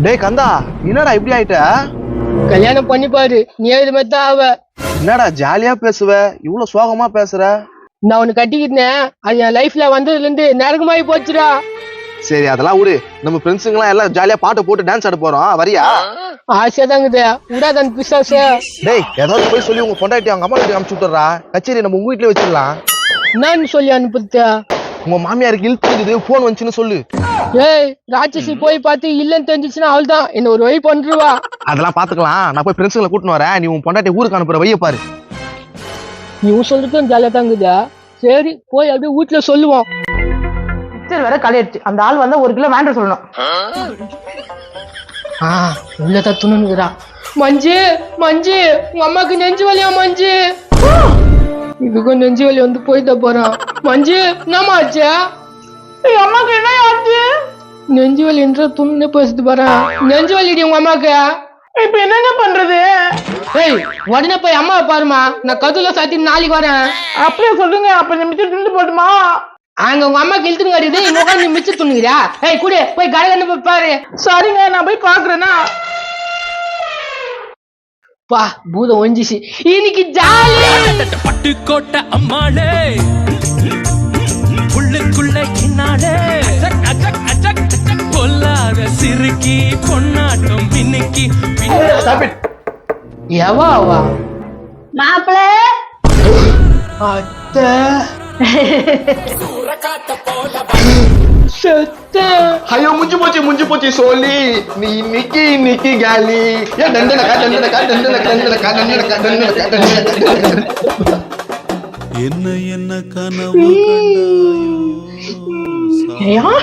டேய் கந்தா, என்னடா இப்படி ஆயிட்ட? கல்யாணம் பண்ணி பாரு, நீ இது மாதிரி தான் ஆவ. என்னடா ஜாலியா பேசுவ, இவ்வளவு சோகமா பேசுற? நான் உன்னை கட்டிக்கிட்டேன், அது என் லைஃப்ல வந்ததுல இருந்து நரகமாயி போச்சுடா. சரி அதெல்லாம் விடு. நம்ம ஃப்ரெண்ட்ஸுங்களாம் எல்லாம் ஜாலியா பாட்டு போட்டு டான்ஸ் ஆட போறோம், வரியா? ஆசையா தாங்குது, விடாதான் பிசாசு. டேய் ஏதாவது போய் சொல்லி உங்க பொண்டாட்டி அவங்க அம்மா வீட்டுக்கு அனுப்பிச்சு விட்டுறா. கச்சேரி நம்ம உங்க வீட்டுல வச்சிடலாம். என்னன்னு சொல்லி அனுப்புறது? உங்க மாமியாருக்கு இழுத்துக்குது, போன் வந்துச்சுன்னு சொல்லு. ஏய், ராட்சசி போய் பார்த்து இல்லன்னு தெரிஞ்சிச்சுன்னா அவள் தான் என்ன ஒரு வழி பண்றவா. அதெல்லாம் பாத்துக்கலாம். நான் போய் ஃப்ரெண்ட்ஸுங்களை கூட்டின்னு வரேன். நீ உன் பொண்டாட்டி ஊருக்கு அனுப்புற வைய பாரு. நீ சொல்றதும் ஜாலியா தாங்குதா. சரி போய் அப்படியே வீட்டுல சொல்லுவோம். பிக்சர் வேற கலையிடுச்சு. அந்த ஆள் வந்தா 1 கிலோ வேண்டாம் சொல்லணும். உள்ளதான் துணுங்குறா. மஞ்சு மஞ்சு, உங்க அம்மாக்கு நெஞ்சு வலியா மஞ்சு? இதுக்கும் நெஞ்சு வலி வந்து போயிட்ட போறான். மஞ்சு என்னம்மா ஆச்சு? எங்க அம்மாக்கு என்ன ஆச்சு? நெஞ்சு வலின்ற துண்ணு பேசிட்டு போறான். நெஞ்சு வலிடி உங்க அம்மாக்கு. இப்ப என்னங்க பண்றது? ஏய், உடனே போய் அம்மாவை பாருமா. நான் கதுல சாத்தி நாளைக்கு வரேன். அப்படியே சொல்லுங்க. அப்ப நீ மிச்சம் திண்டு போட்டுமா? அங்க உங்க அம்மாக்கு இழுத்துன்னு கட்டிது, இங்க உட்காந்து நீ மிச்சம் துண்ணுறியா? ஏய் கூட போய் கடகன்னு போய் பாரு. சரிங்க, நான் போய் பாக்குறேன்னா. பா பூதம் ஒஞ்சிச்சு இன்னைக்கு ஜாலி. பட்டுக்கோட்டை அம்மாளே, உள்ளுக்குள்ள கின்னாலே, பொல்லாத சிறுக்கி பொன்னாட்டம் மின்னுக்கி. எவா அவா? மாப்பிள்ள அத்தை செத்த. ஐயோ முஞ்சு போச்சு சொல்லி. நீ இன்னைக்கு காலி. ஏன் தண்டனக்கா என்ன கனவு ஏன்?